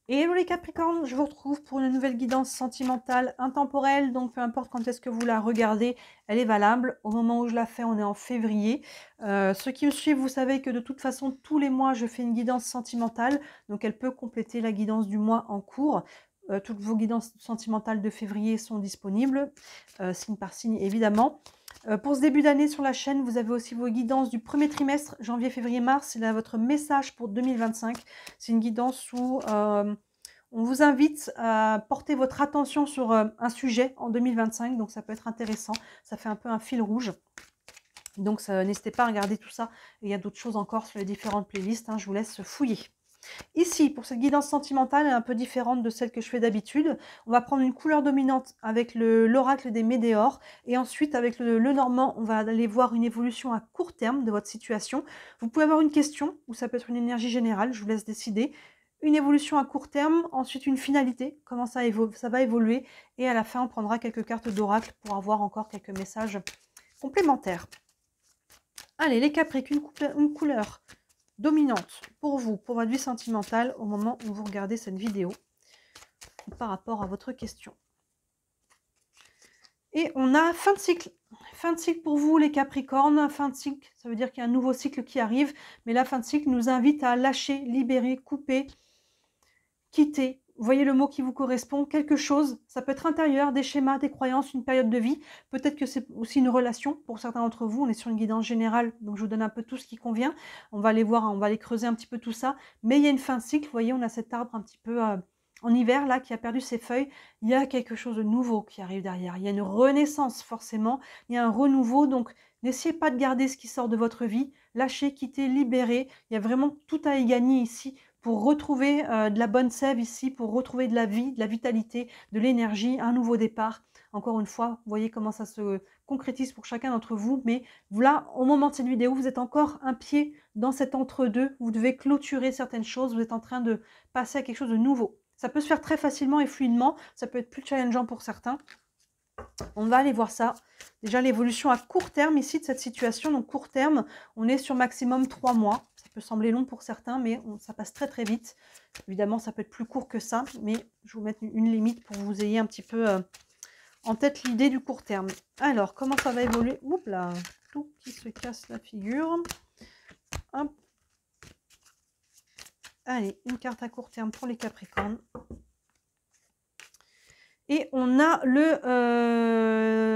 Hello les Capricornes, je vous retrouve pour une nouvelle guidance sentimentale intemporelle, donc peu importe quand est-ce que vous la regardez, elle est valable. Au moment où je la fais, on est en février. Ceux qui me suivent, vous savez que de toute façon, tous les mois, je fais une guidance sentimentale, donc elle peut compléter la guidance du mois en cours. Toutes vos guidances sentimentales de février sont disponibles, signe par signe évidemment. Pour ce début d'année sur la chaîne, vous avez aussi vos guidances du premier trimestre, janvier, février, mars. C'est là votre message pour 2025. C'est une guidance où on vous invite à porter votre attention sur un sujet en 2025. Donc ça peut être intéressant. Ça fait un peu un fil rouge. Donc n'hésitez pas à regarder tout ça. Et il y a d'autres choses encore sur les différentes playlists, hein. Je vous laisse fouiller. Ici, pour cette guidance sentimentale, elle est un peu différente de celle que je fais d'habitude. On va prendre une couleur dominante avec l'oracle des Médéors. Et ensuite, avec le Normand, on va aller voir une évolution à court terme de votre situation. Vous pouvez avoir une question, ou ça peut être une énergie générale, je vous laisse décider. Une évolution à court terme, ensuite une finalité, comment ça va évoluer. Et à la fin, on prendra quelques cartes d'oracle pour avoir encore quelques messages complémentaires. Allez, les Capricornes, une couleur dominante pour vous, pour votre vie sentimentale, au moment où vous regardez cette vidéo, par rapport à votre question. Et on a fin de cycle. Fin de cycle pour vous, les Capricornes. Fin de cycle, ça veut dire qu'il y a un nouveau cycle qui arrive. Mais la fin de cycle nous invite à lâcher, libérer, couper, quitter. Vous voyez le mot qui vous correspond, quelque chose. Ça peut être intérieur, des schémas, des croyances, une période de vie. Peut-être que c'est aussi une relation pour certains d'entre vous. On est sur une guidance générale, donc je vous donne un peu tout ce qui convient. On va aller voir, on va aller creuser un petit peu tout ça. Mais il y a une fin de cycle. Vous voyez, on a cet arbre un petit peu en hiver là qui a perdu ses feuilles. Il y a quelque chose de nouveau qui arrive derrière. Il y a une renaissance forcément. Il y a un renouveau. Donc n'essayez pas de garder ce qui sort de votre vie. Lâchez, quittez, libérez. Il y a vraiment tout à y gagner ici pour retrouver de la bonne sève ici, pour retrouver de la vie, de la vitalité, de l'énergie, un nouveau départ. Encore une fois, vous voyez comment ça se concrétise pour chacun d'entre vous. Mais là, au moment de cette vidéo, vous êtes encore un pied dans cet entre-deux. Vous devez clôturer certaines choses. Vous êtes en train de passer à quelque chose de nouveau. Ça peut se faire très facilement et fluidement. Ça peut être plus challengeant pour certains. On va aller voir ça. Déjà, l'évolution à court terme ici de cette situation. Donc, court terme, on est sur maximum 3 mois. Ça peut sembler long pour certains, mais ça passe très, très vite. Évidemment, ça peut être plus court que ça, mais je vais vous mettre une limite pour que vous ayez un petit peu en tête l'idée du court terme. Alors, comment ça va évoluer? Oups là, tout qui se casse la figure. Hop. Allez, une carte à court terme pour les Capricornes. Et on a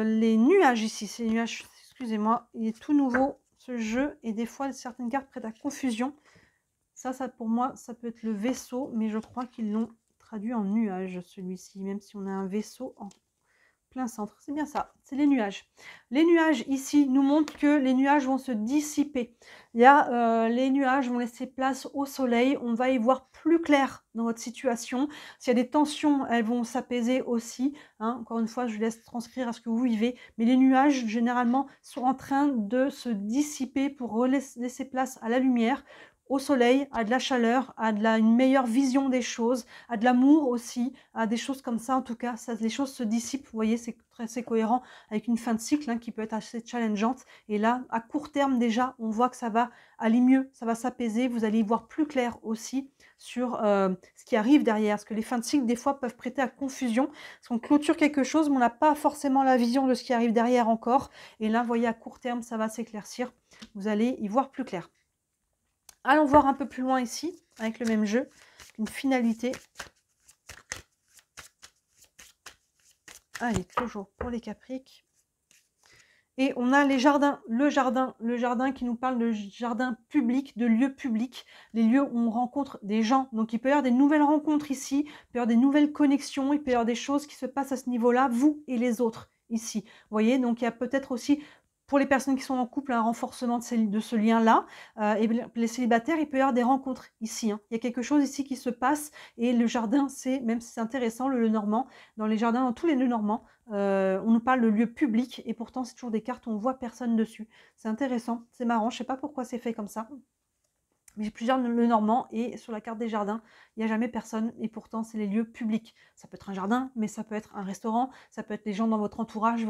les nuages ici. Ces nuages, excusez-moi, il est tout nouveau ce jeu. Et des fois, certaines cartes prêtent à confusion. Ça pour moi, ça peut être le vaisseau. Mais je crois qu'ils l'ont traduit en nuage, celui-ci. Même si on a un vaisseau en plein centre. C'est bien ça, c'est les nuages. Les nuages ici nous montrent que les nuages vont se dissiper. Il y a, les nuages vont laisser place au soleil. On va y voir plus clair dans votre situation. S'il y a des tensions, elles vont s'apaiser aussi. Hein. Encore une fois, je vous laisse transcrire à ce que vous vivez. Mais les nuages, généralement, sont en train de se dissiper pour laisser place à la lumière, au soleil, à de la chaleur, à une meilleure vision des choses, à de l'amour aussi, à des choses comme ça. En tout cas, les choses se dissipent. Vous voyez, c'est très cohérent avec une fin de cycle qui peut être assez challengeante. Et là, à court terme déjà, on voit que ça va aller mieux, ça va s'apaiser. Vous allez y voir plus clair aussi sur ce qui arrive derrière. Parce que les fins de cycle, des fois, peuvent prêter à confusion. Parce qu'on clôture quelque chose, mais on n'a pas forcément la vision de ce qui arrive derrière encore. Et là, vous voyez, à court terme, ça va s'éclaircir. Vous allez y voir plus clair. Allons voir un peu plus loin ici, avec le même jeu, une finalité. Allez, toujours pour les Capriques. Et on a les jardins, le jardin qui nous parle de jardin public, de lieux publics, les lieux où on rencontre des gens. Donc il peut y avoir des nouvelles rencontres ici, il peut y avoir des nouvelles connexions, il peut y avoir des choses qui se passent à ce niveau-là, vous et les autres ici. Vous voyez, donc il y a peut-être aussi, pour les personnes qui sont en couple, un renforcement de ce lien-là. Et les célibataires, il peut y avoir des rencontres ici. Hein. Il y a quelque chose ici qui se passe. Et le jardin, c'est, même si c'est intéressant, le Normand, dans les jardins, dans tous les Normands, on nous parle de lieux publics. Et pourtant, c'est toujours des cartes où on voit personne dessus. C'est intéressant, c'est marrant. Je ne sais pas pourquoi c'est fait comme ça. Mais j'ai plusieurs Normand et sur la carte des jardins, il n'y a jamais personne et pourtant c'est les lieux publics. Ça peut être un jardin, mais ça peut être un restaurant, ça peut être les gens dans votre entourage,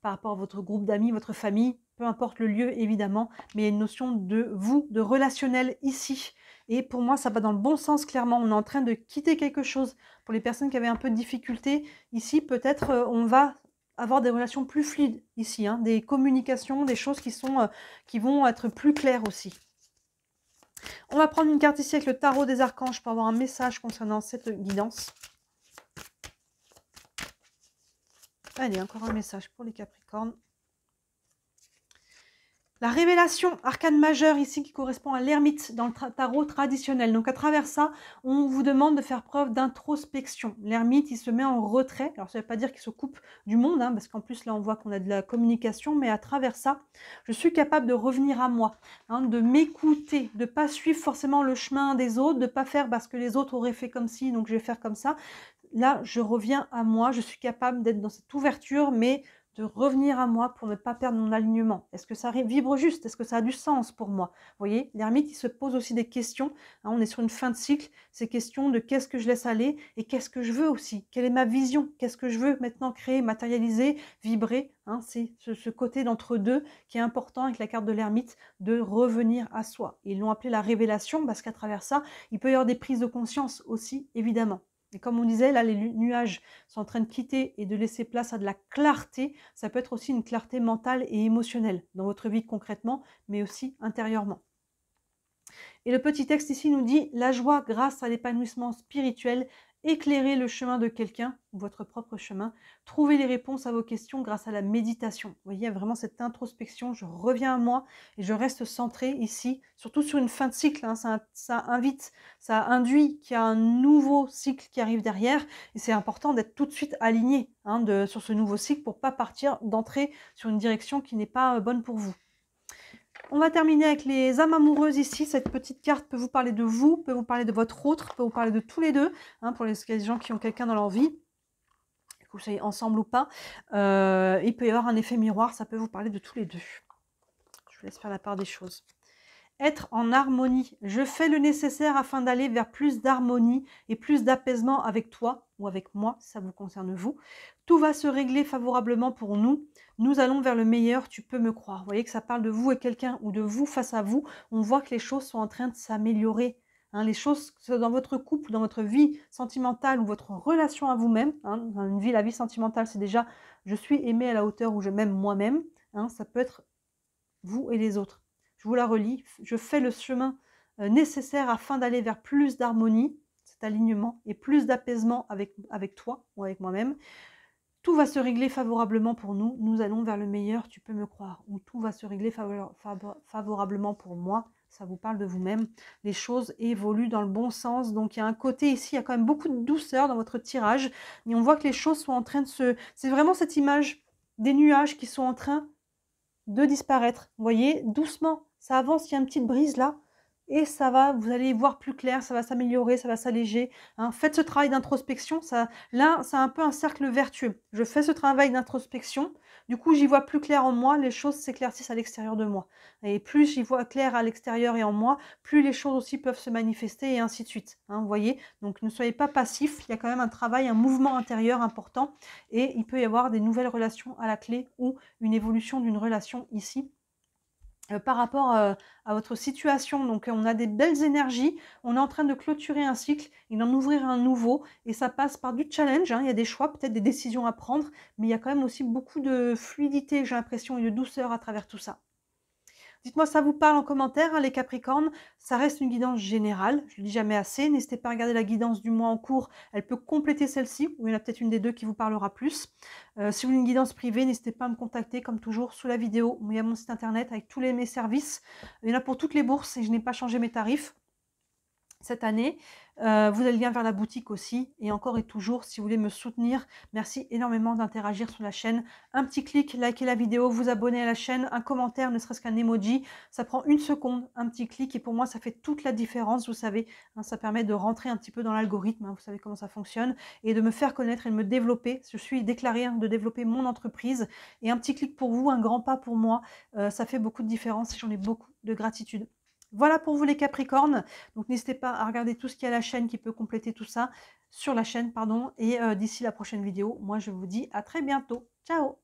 par rapport à votre groupe d'amis, votre famille, peu importe le lieu évidemment, mais il y a une notion de vous, de relationnel ici. Et pour moi, ça va dans le bon sens, clairement. On est en train de quitter quelque chose. Pour les personnes qui avaient un peu de difficulté, ici, peut-être on va avoir des relations plus fluides, ici, hein, des communications, des choses qui vont être plus claires aussi. On va prendre une carte ici avec le tarot des archanges pour avoir un message concernant cette guidance. Allez, encore un message pour les Capricornes. La révélation, arcane majeure ici qui correspond à l'ermite dans le tarot traditionnel. Donc à travers ça, on vous demande de faire preuve d'introspection. L'ermite, il se met en retrait. Alors ça ne veut pas dire qu'il se coupe du monde, hein, parce qu'en plus là on voit qu'on a de la communication, mais à travers ça, je suis capable de revenir à moi, hein, de m'écouter, de ne pas suivre forcément le chemin des autres, de ne pas faire parce que les autres auraient fait comme ci, donc je vais faire comme ça. Là, je reviens à moi, je suis capable d'être dans cette ouverture, mais de revenir à moi pour ne pas perdre mon alignement. Est-ce que ça vibre juste? Est-ce que ça a du sens pour moi? Vous voyez, l'ermite, il se pose aussi des questions. Hein, on est sur une fin de cycle. Ces questions de qu'est-ce que je laisse aller et qu'est-ce que je veux aussi? Quelle est ma vision? Qu'est-ce que je veux maintenant créer, matérialiser, vibrer? Hein, c'est ce côté d'entre-deux qui est important avec la carte de l'ermite, de revenir à soi. Ils l'ont appelé la révélation parce qu'à travers ça, il peut y avoir des prises de conscience aussi, évidemment. Et comme on disait, là, les nuages sont en train de quitter et de laisser place à de la clarté. Ça peut être aussi une clarté mentale et émotionnelle dans votre vie concrètement, mais aussi intérieurement. Et le petit texte ici nous dit « La joie grâce à l'épanouissement spirituel, éclairer le chemin de quelqu'un, votre propre chemin, trouver les réponses à vos questions grâce à la méditation. » Vous voyez, il y a vraiment cette introspection, je reviens à moi et je reste centré ici, surtout sur une fin de cycle. Hein, ça induit qu'il y a un nouveau cycle qui arrive derrière et c'est important d'être tout de suite aligné, hein, sur ce nouveau cycle pour ne pas partir d'entrer sur une direction qui n'est pas bonne pour vous. On va terminer avec les âmes amoureuses ici. Cette petite carte peut vous parler de vous, peut vous parler de votre autre, peut vous parler de tous les deux, hein, pour les gens qui ont quelqu'un dans leur vie, que vous soyez ensemble ou pas. Il peut y avoir un effet miroir, ça peut vous parler de tous les deux. Je vous laisse faire la part des choses. Être en harmonie. Je fais le nécessaire afin d'aller vers plus d'harmonie et plus d'apaisement avec toi ou avec moi, si ça vous concerne vous. Tout va se régler favorablement pour nous. Nous allons vers le meilleur, tu peux me croire. Vous voyez que ça parle de vous et quelqu'un ou de vous face à vous. On voit que les choses sont en train de s'améliorer. Hein, les choses dans votre couple, dans votre vie sentimentale ou votre relation à vous-même. Hein, la vie sentimentale, c'est déjà je suis aimé à la hauteur où je m'aime moi-même. Hein, ça peut être vous et les autres. Je vous la relis. Je fais le chemin nécessaire afin d'aller vers plus d'harmonie, cet alignement, et plus d'apaisement avec toi ou avec moi-même. Tout va se régler favorablement pour nous. Nous allons vers le meilleur, tu peux me croire. Ou tout va se régler favorablement pour moi. Ça vous parle de vous-même. Les choses évoluent dans le bon sens. Donc il y a un côté ici, il y a quand même beaucoup de douceur dans votre tirage. Et on voit que les choses sont en train de se... C'est vraiment cette image des nuages qui sont en train de disparaître. Vous voyez, doucement, ça avance, il y a une petite brise là, et ça va, vous allez y voir plus clair, ça va s'améliorer, ça va s'alléger. Hein. Faites ce travail d'introspection, là, c'est un peu un cercle vertueux. Je fais ce travail d'introspection, du coup, j'y vois plus clair en moi, les choses s'éclaircissent à l'extérieur de moi. Et plus j'y vois clair à l'extérieur et en moi, plus les choses aussi peuvent se manifester et ainsi de suite. Hein, vous voyez, donc ne soyez pas passif, il y a quand même un travail, un mouvement intérieur important, et il peut y avoir des nouvelles relations à la clé ou une évolution d'une relation ici. Par rapport à votre situation, donc on a des belles énergies, on est en train de clôturer un cycle et d'en ouvrir un nouveau, et ça passe par du challenge, hein, il y a des choix, peut-être des décisions à prendre, mais il y a quand même aussi beaucoup de fluidité, j'ai l'impression, et de douceur à travers tout ça. Dites-moi, ça vous parle en commentaire, hein, les Capricornes. Ça reste une guidance générale, je ne le dis jamais assez. N'hésitez pas à regarder la guidance du mois en cours, elle peut compléter celle-ci, ou il y en a peut-être une des deux qui vous parlera plus. Si vous voulez une guidance privée, n'hésitez pas à me contacter, comme toujours, sous la vidéo, où il y a mon site internet avec tous mes services. Il y en a pour toutes les bourses et je n'ai pas changé mes tarifs cette année. Vous avez le lien vers la boutique aussi. Et encore et toujours, si vous voulez me soutenir, merci énormément d'interagir sur la chaîne. Un petit clic, liker la vidéo, vous abonner à la chaîne, un commentaire, ne serait-ce qu'un emoji. Ça prend une seconde, un petit clic, et pour moi, ça fait toute la différence, vous savez. Hein, ça permet de rentrer un petit peu dans l'algorithme, hein, vous savez comment ça fonctionne, et de me faire connaître et de me développer. Je suis déclarée, hein, de développer mon entreprise. Et un petit clic pour vous, un grand pas pour moi, ça fait beaucoup de différence et j'en ai beaucoup de gratitude. Voilà pour vous les Capricornes, donc n'hésitez pas à regarder tout ce qu'il y a à la chaîne qui peut compléter tout ça, sur la chaîne, pardon, et d'ici la prochaine vidéo, moi je vous dis à très bientôt. Ciao!